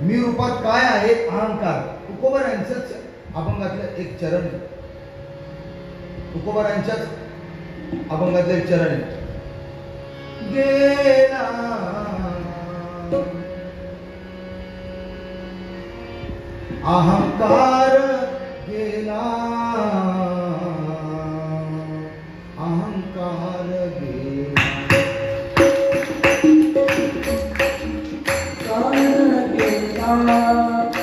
मी रूपात काय आहे अहंकार. तुकोबारायांचंच अभंगातलं एक चरण आहे. तुकोबारायांच्याच अभंगातलं एक चरण आहे. गेला अहंकार गेला, अहंकार गेला, गेला